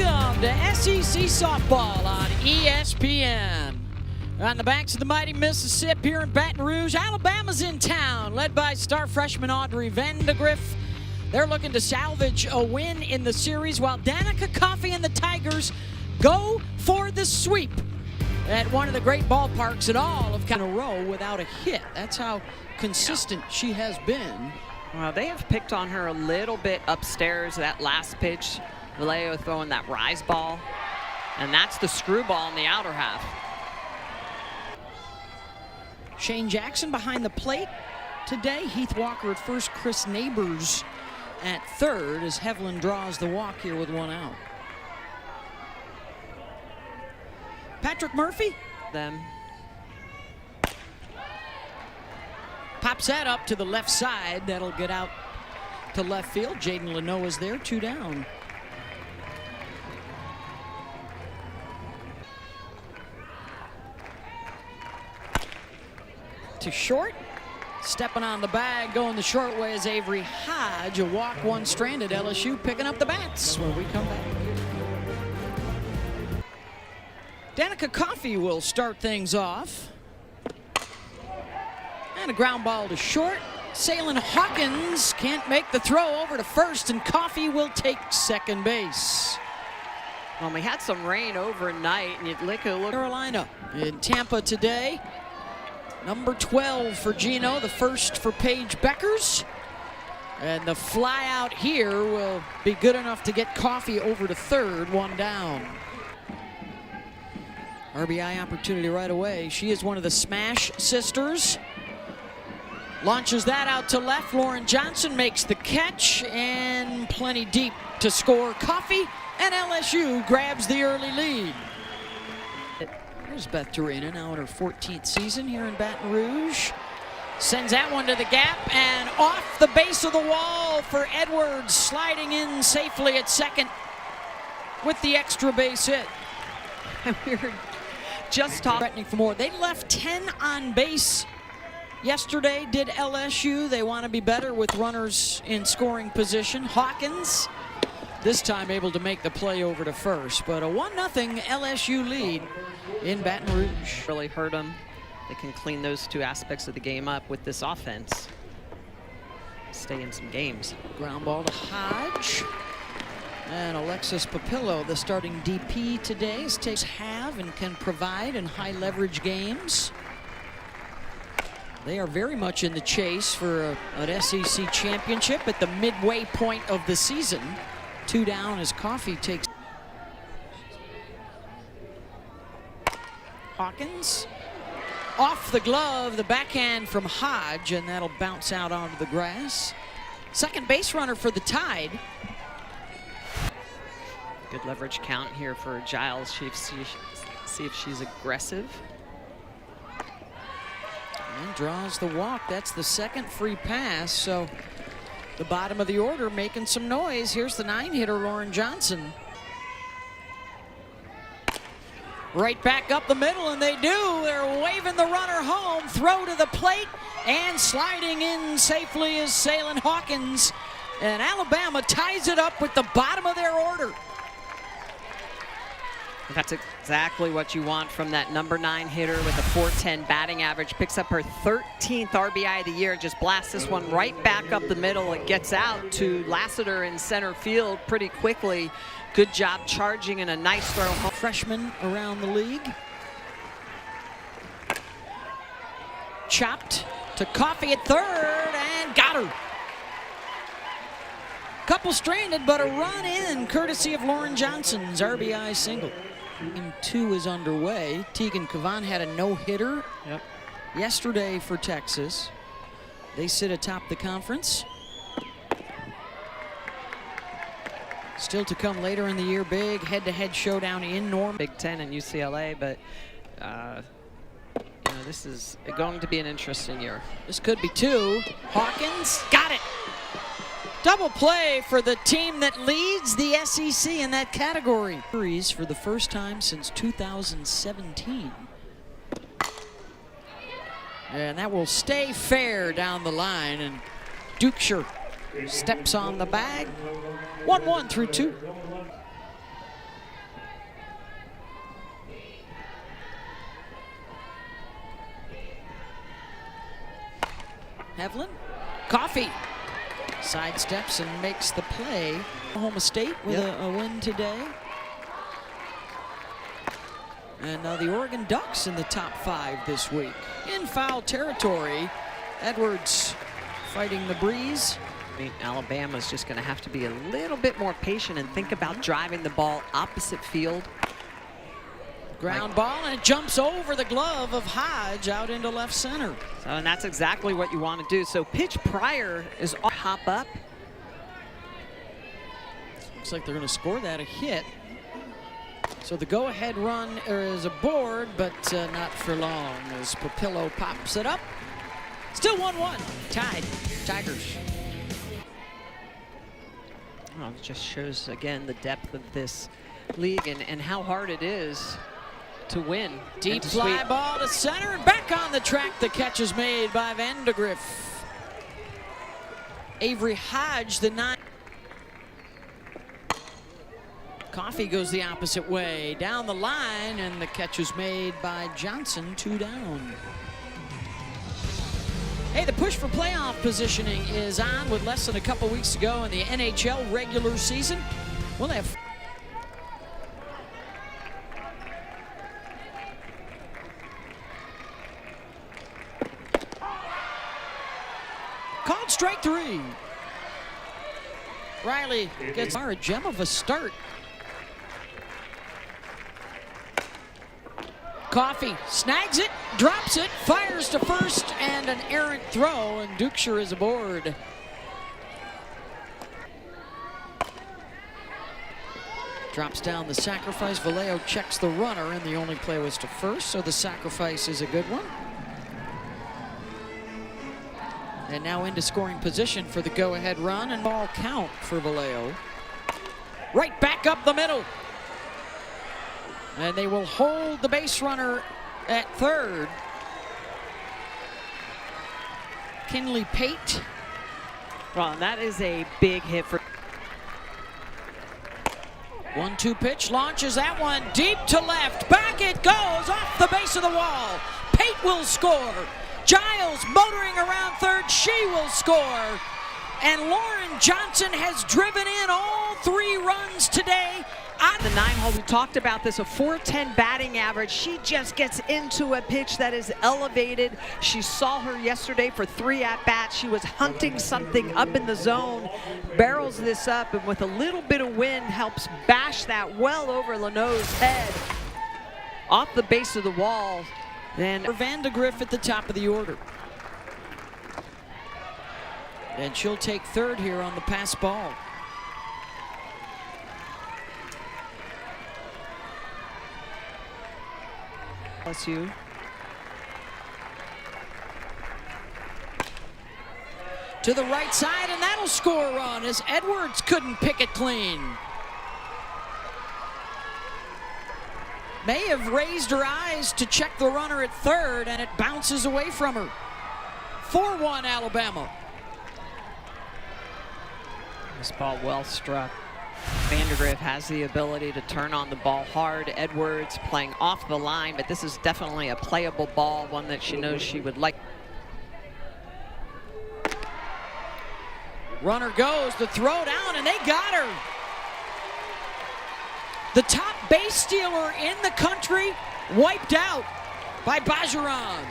Welcome to SEC Softball on ESPN. On the banks of the mighty Mississippi here in Baton Rouge, Alabama's in town, led by star freshman Audrey Vandegrift. They're looking to salvage a win in the series, while Danica Coffey and the Tigers go for the sweep at one of the great ballparks in all of a row without a hit. That's how consistent she has been. Well, they have picked on her a little bit upstairs. That last pitch, Vallejo throwing that rise ball, and that's the screwball in the outer half. Shane Jackson behind the plate today. Heath Walker at first, Chris Neighbors at third as Hevlin draws the walk here with one out. Patrick Murphy. Them. Pops that up to the left side. That'll get out to left field. Jaden Lenoa's there, 2 down. To short. Stepping on the bag, going the short way is Avery Hodge. A walk, 1 stranded. LSU picking up the bats when we come back. Danica Coffey will start things off. And a ground ball to short. Salem Hawkins can't make the throw over to first, and Coffey will take second base. Well, we had some rain overnight, and you'd look at Carolina in Tampa today. Number 12 for Gino, the first for Paige Beckers. And the fly out here will be good enough to get Coffey over to third, 1 down. RBI opportunity right away. She is one of the Smash sisters. Launches that out to left. Lauren Johnson makes the catch, and plenty deep to score. Coffey, and LSU grabs the early lead. Here's Beth Turina, now in her 14th season here in Baton Rouge. Sends that one to the gap, and off the base of the wall for Edwards, sliding in safely at second with the extra base hit. we were just talking. Threatening for more. They left 10 on base yesterday, did LSU. They want to be better with runners in scoring position. Hawkins, this time able to make the play over to first, but a 1-0 LSU lead in Baton Rouge. Really hurt them. They can clean those 2 aspects of the game up with this offense. Stay in some games. Ground ball to Hodge. And Alexis Papillo, the starting DP today, takes have and can provide in high leverage games. They are very much in the chase for an SEC championship at the midway point of the season. 2 down as Coffey takes. Hawkins off the glove, the backhand from Hodge, and that'll bounce out onto the grass. Second base runner for the Tide. Good leverage count here for Giles. See if she's aggressive. And draws the walk. That's the second free pass. So the bottom of the order making some noise. Here's the 9-hitter, Lauren Johnson. Right back up the middle, and they do. They're waving the runner home. Throw to the plate, and sliding in safely is Salem Hawkins. And Alabama ties it up with the bottom of their order. That's exactly what you want from that number 9 hitter with a .410 batting average. Picks up her 13th RBI of the year. Just blasts this one right back up the middle. It gets out to Lassiter in center field pretty quickly. Good job charging, and a nice throw home. Freshman around the league. Chopped to Coffey at third, and got her. Couple stranded, but a run in courtesy of Lauren Johnson's RBI single. Game 2 is underway. Tegan Cavan had a no-hitter yesterday for Texas. They sit atop the conference. Still to come later in the year, big head-to-head showdown in Norman. Big Ten and UCLA, but you know, this is going to be an interesting year. This could be 2. Hawkins got it. Double play for the team that leads the SEC in that category. For the first time since 2017. And that will stay fair down the line, and Dukeshire steps on the bag. 1-1 through 2. Hevlin. Coffee sidesteps and makes the play. Oklahoma State with a win today. And now the Oregon Ducks in the top 5 this week. In foul territory, Edwards fighting the breeze. I mean, Alabama's just going to have to be a little bit more patient and think about driving the ball opposite field. Ground ball, and it jumps over the glove of Hodge out into left center. So, and that's exactly what you want to do. So pitch prior is hop up. Looks like they're going to score that a hit. So the go-ahead run is aboard, but not for long as Papillo pops it up. Still 1-1, tied, Tigers. Well, it just shows, again, the depth of this league and how hard it is to win. Deep fly ball to center, and back on the track. The catch is made by Vandegrift. Avery Hodge, the 9. Coffee goes the opposite way, down the line, and the catch is made by Johnson, 2 down. Hey, the push for playoff positioning is on with less than a couple weeks to go in the NHL regular season. We'll have called strike 3. Riley gets a gem of a start. Coffee snags it, drops it, fires to first, and an errant throw, and Dukeshire is aboard. Drops down the sacrifice. Vallejo checks the runner, and the only play was to first, so the sacrifice is a good one. And now into scoring position for the go-ahead run, and ball count for Vallejo. Right back up the middle. And they will hold the base runner at third. Kinley Pate. Well, that is a big hit for. 1-2 pitch, launches that one deep to left. Back it goes off the base of the wall. Pate will score. Giles motoring around third. She will score. And Lauren Johnson has driven in all 3 runs today. On the 9-hole, we talked about this, a .410 batting average. She just gets into a pitch that is elevated. She saw her yesterday for 3 at-bats. She was hunting something up in the zone, barrels this up, and with a little bit of wind, helps bash that well over Leno's head off the base of the wall. Then Vandegrift at the top of the order. And she'll take third here on the pass ball. LSU. To the right side, and that'll score a run as Edwards couldn't pick it clean. May have raised her eyes to check the runner at third, and it bounces away from her. 4-1 Alabama. This ball well struck. Vandegrift has the ability to turn on the ball hard. Edwards playing off the line, but this is definitely a playable ball, one that she knows she would like. Runner goes, the throw down, and they got her. The top base stealer in the country wiped out by Bajaran.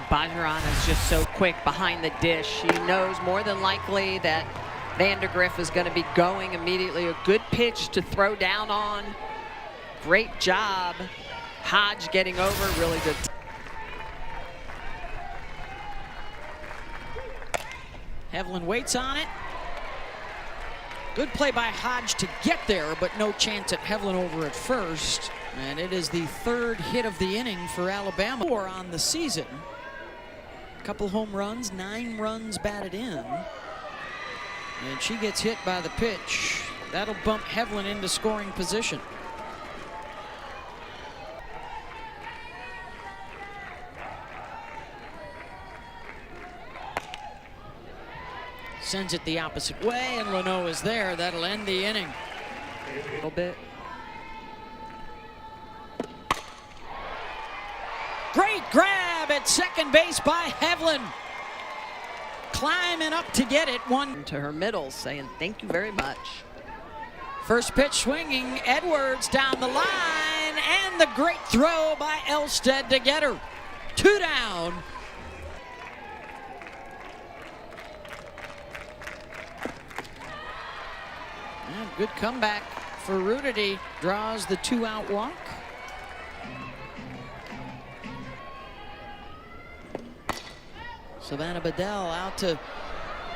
Bajaran is just so quick behind the dish. She knows more than likely that Vandegrift is going to be going immediately. A good pitch to throw down on. Great job. Hodge getting over, really good. Hevlin waits on it. Good play by Hodge to get there, but no chance at Hevlin over at first. And it is the 3rd hit of the inning for Alabama. 4 on the season. Couple home runs, 9 runs batted in. And she gets hit by the pitch. That'll bump Hevlin into scoring position. Sends it the opposite way, and Leno is there. That'll end the inning. A little bit. Great grab at second base by Hevlin. climbing up to get it. One to her middle, saying thank you very much. First pitch swinging, Edwards down the line, and the great throw by Elstead to get her. 2 down. And good comeback for Rudity. Draws the 2-out walk. Savannah Bedell out to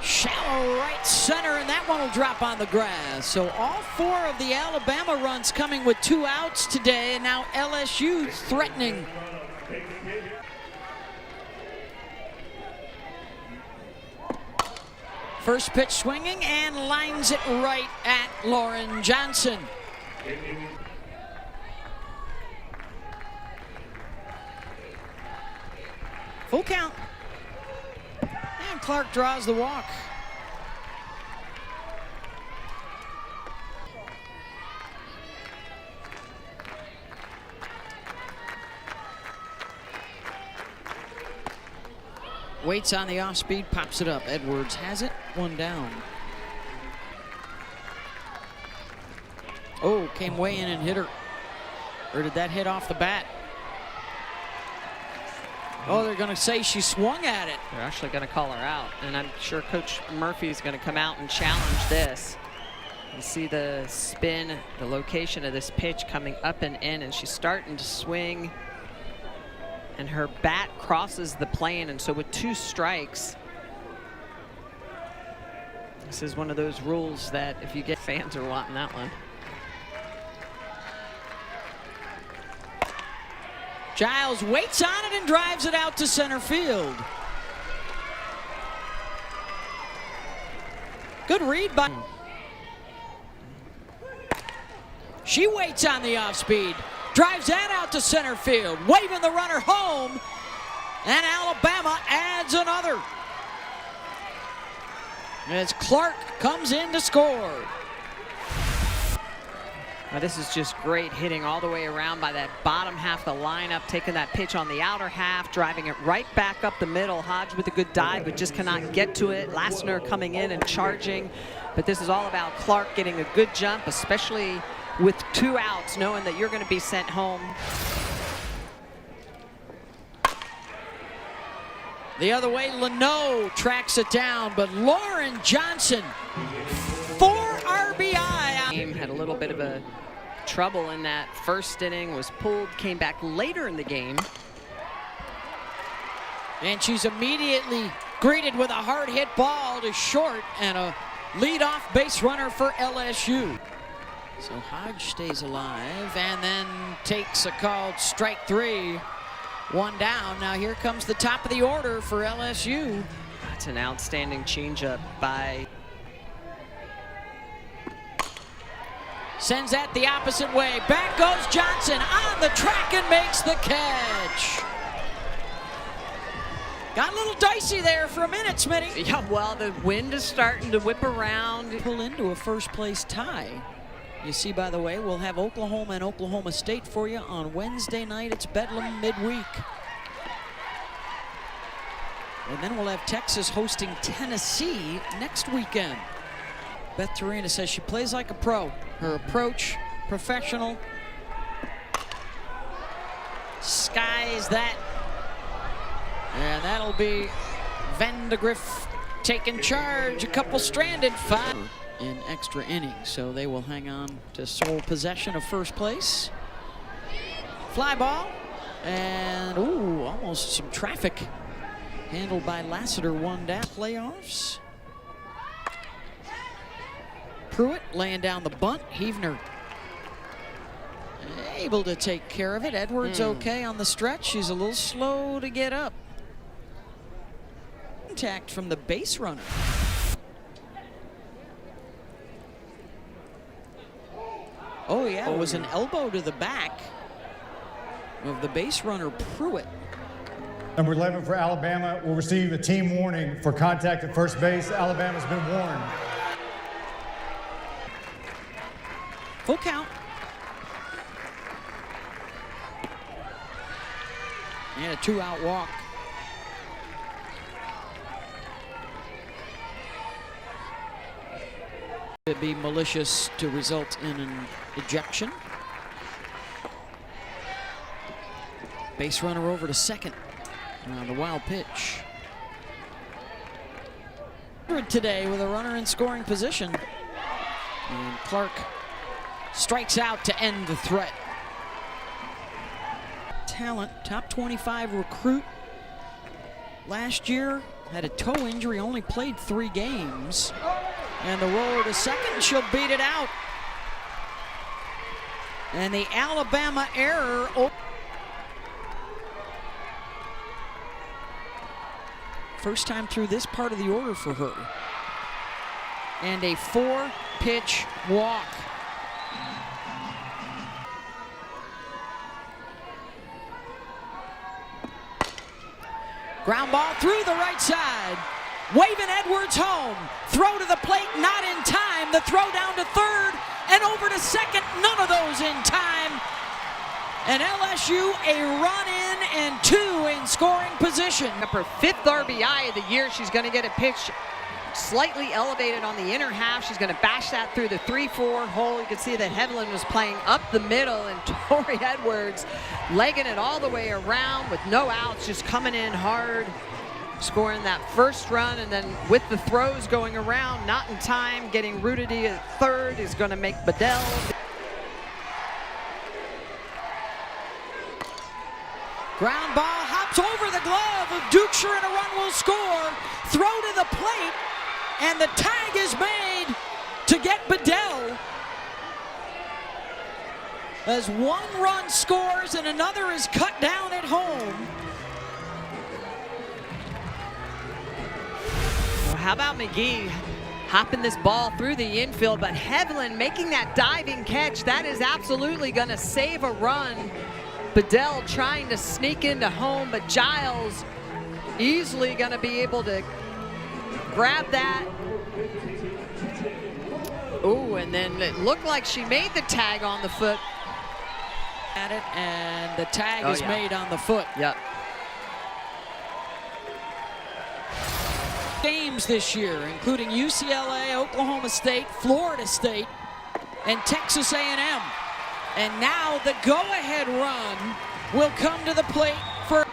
shallow right center, and that one will drop on the grass. So all 4 of the Alabama runs coming with 2 outs today, and now LSU threatening. First pitch swinging and lines it right at Lauren Johnson. Full count. And Clark draws the walk. Waits on the off speed, pops it up. Edwards has it, 1 down. Oh, came way in and hit her. Or did that hit off the bat? Oh, they're going to say she swung at it. They're actually going to call her out, and I'm sure Coach Murphy's going to come out and challenge this. You see the spin, the location of this pitch coming up and in, and she's starting to swing, and her bat crosses the plane, and so with 2 strikes, this is one of those rules that if you get fans are wanting that one. Giles waits on it and drives it out to center field. Good read by. She waits on the off speed, drives that out to center field, waving the runner home, and Alabama adds another. As Clark comes in to score. Now this is just great hitting all the way around by that bottom half of the lineup, taking that pitch on the outer half, driving it right back up the middle. Hodge with a good dive, but just cannot get to it. Lassner coming in and charging. But this is all about Clark getting a good jump, especially with 2 outs, knowing that you're going to be sent home. The other way, Leno tracks it down, but Lauren Johnson, 4 RBI. Had a little bit of a trouble in that first inning, was pulled, came back later in the game. And she's immediately greeted with a hard hit ball to short and a leadoff base runner for LSU. So Hodge stays alive and then takes a called strike 3. 1 down. Now here comes the top of the order for LSU. That's an outstanding changeup by. Sends that the opposite way. Back goes Johnson on the track and makes the catch. Got a little dicey there for a minute, Smitty. Yeah, well, the wind is starting to whip around. Pull into a first place tie. You see, by the way, we'll have Oklahoma and Oklahoma State for you on Wednesday night. It's Bedlam midweek. And then we'll have Texas hosting Tennessee next weekend. Beth Torina says she plays like a pro. Her approach, professional. Skies that. And that'll be Vandegrift taking charge. A couple stranded, 5 in extra innings. So they will hang on to sole possession of first place. Fly ball. And, ooh, almost some traffic. Handled by Lassiter, 1 down. Playoffs. Pruitt laying down the bunt. Heavner able to take care of it. Edwards okay on the stretch. She's a little slow to get up. Contact from the base runner. Oh yeah, it was an elbow to the back of the base runner, Pruitt. Number 11 for Alabama will receive a team warning for contact at first base. Alabama's been warned. Full count. And a 2-out walk. to be malicious to result in an ejection. Base runner over to second. The wild pitch. Today with a runner in scoring position. And Clark strikes out to end the threat. Talent, top 25 recruit. Last year, had a toe injury, only played 3 games. And the roller to second, she'll beat it out. And the Alabama error. First time through this part of the order for her. And a 4-pitch walk. Ground ball through the right side. Waving Edwards home. Throw to the plate, not in time. The throw down to third and over to second. None of those in time. And LSU a run in and 2 in scoring position. Up her 5th RBI of the year. She's going to get a pitch slightly elevated on the inner half. She's going to bash that through the 3-4 hole. You can see that Hevelin was playing up the middle, and Tori Edwards legging it all the way around with no outs, just coming in hard, scoring that first run, and then with the throws going around, not in time, getting rooted at third is going to make Bedell. Ground ball hops over the glove of Dukeshire and a run will score. Throw to the plate, and the tag is made to get Bedell. As 1 run scores and another is cut down at home. Well, how about McGee hopping this ball through the infield, but Hevelin making that diving catch. That is absolutely going to save a run. Bedell trying to sneak into home, but Giles easily going to be able to grab that. Oh, and then it looked like she made the tag on the foot. At it, and the tag is made on the foot. Yep. Games this year, including UCLA, Oklahoma State, Florida State, and Texas A&M. And now the go-ahead run will come to the plate for.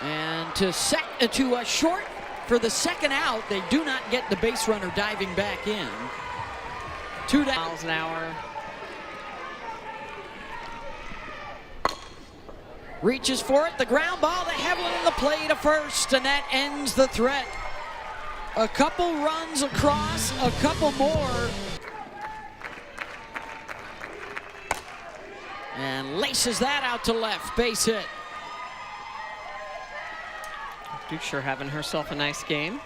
And to a short for the second out. They do not get the base runner diving back in. 2 miles an hour. Reaches for it. The ground ball to Hevelin in the play to first, and that ends the threat. A couple runs across, a couple more. And laces that out to left, base hit. Dukeshire having herself a nice game.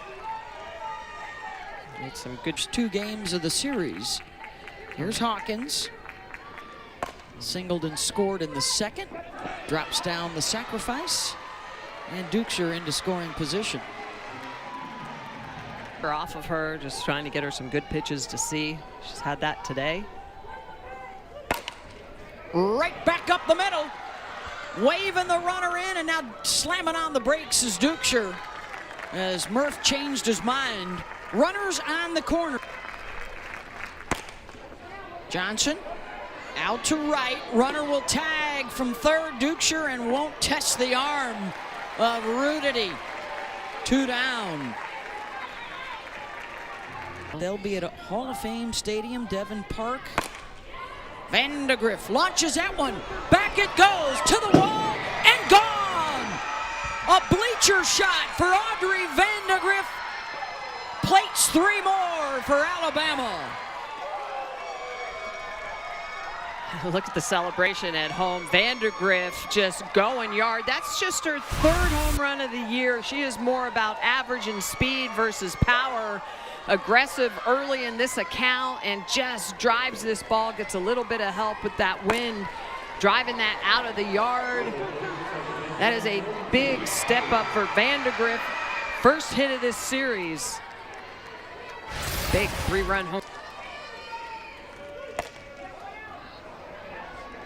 Made some good 2 games of the series. Here's Hawkins. Singled and scored in the second. Drops down the sacrifice. And Dukeshire into scoring position. Off of her, just trying to get her some good pitches to see. She's had that today. Right back up the middle. Waving the runner in, and now slamming on the brakes is Dukeshire as Murph changed his mind. Runners on the corner. Johnson out to right. Runner will tag from third. Dukeshire and won't test the arm of Rudity. 2 down. They'll be at a Hall of Fame Stadium, Devon Park. Vandegrift launches that one. Back it goes to the wall and gone. A bleacher shot for Audrey Vandegrift. Plates 3 more for Alabama. Look at the celebration at home. Vandegrift just going yard. That's just her 3rd home run of the year. She is more about average and speed versus power. Aggressive early in this account and just drives this ball, gets a little bit of help with that wind, driving that out of the yard. That is a big step up for Vandegrift. First hit of this series. Big 3-run home.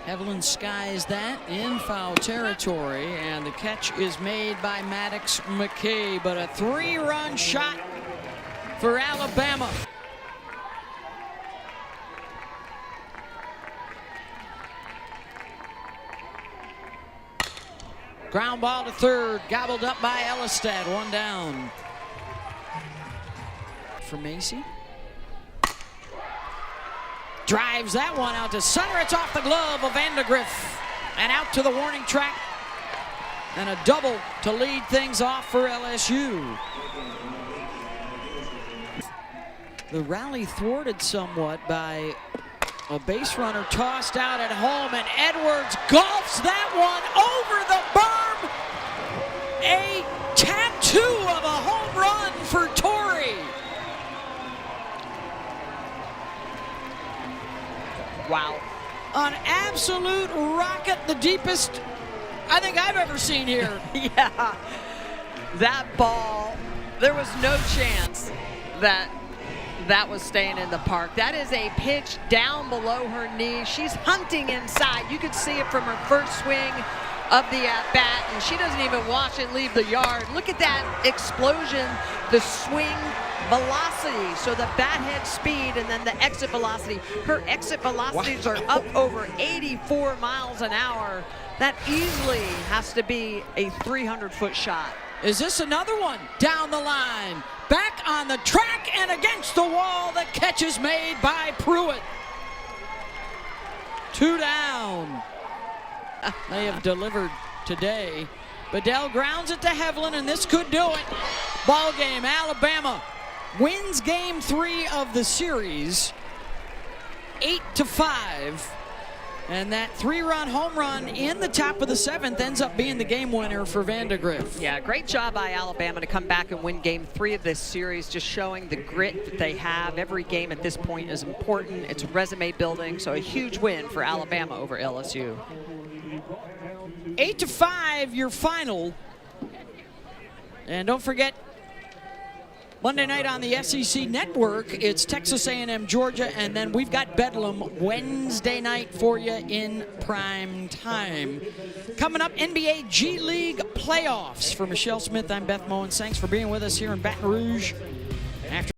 Evelyn skies that in foul territory, and the catch is made by Maddox McKay, but a 3-run shot for Alabama. Ground ball to third, gobbled up by Elistad, 1 down. For Macy. Drives that one out to center. It's off the glove of Vandegrift and out to the warning track. And a double to lead things off for LSU. The rally thwarted somewhat by a base runner tossed out at home, and Edwards golfs that one over the berm. A tattoo of a home run for Torrey. Wow. An absolute rocket, the deepest I think I've ever seen here. Yeah, that ball, there was no chance that that was staying in the park. That is a pitch down below her knee. She's hunting inside. You could see it from her first swing of the at-bat, and she doesn't even watch it leave the yard. Look at that explosion, the swing velocity, so the bat head speed and then the exit velocity. Her exit velocities are up over 84 miles an hour. That easily has to be a 300-foot shot. Is this another one? Down the line, back on the track and against the wall. The catch is made by Pruitt. 2 down. They have delivered today. Bedell grounds it to Hevlin, and this could do it. Ball game, Alabama wins game 3 of the series, 8-5. And that 3-run home run in the top of the 7th ends up being the game winner for Vandegrift. Yeah, great job by Alabama to come back and win game 3 of this series, just showing the grit that they have. Every game at this point is important. It's resume building, so a huge win for Alabama over LSU. 8-5, your final. And don't forget, Monday night on the SEC Network, it's Texas A&M, Georgia, and then we've got Bedlam Wednesday night for you in prime time. Coming up, NBA G League playoffs. For Michelle Smith, I'm Beth Mowens. Thanks for being with us here in Baton Rouge.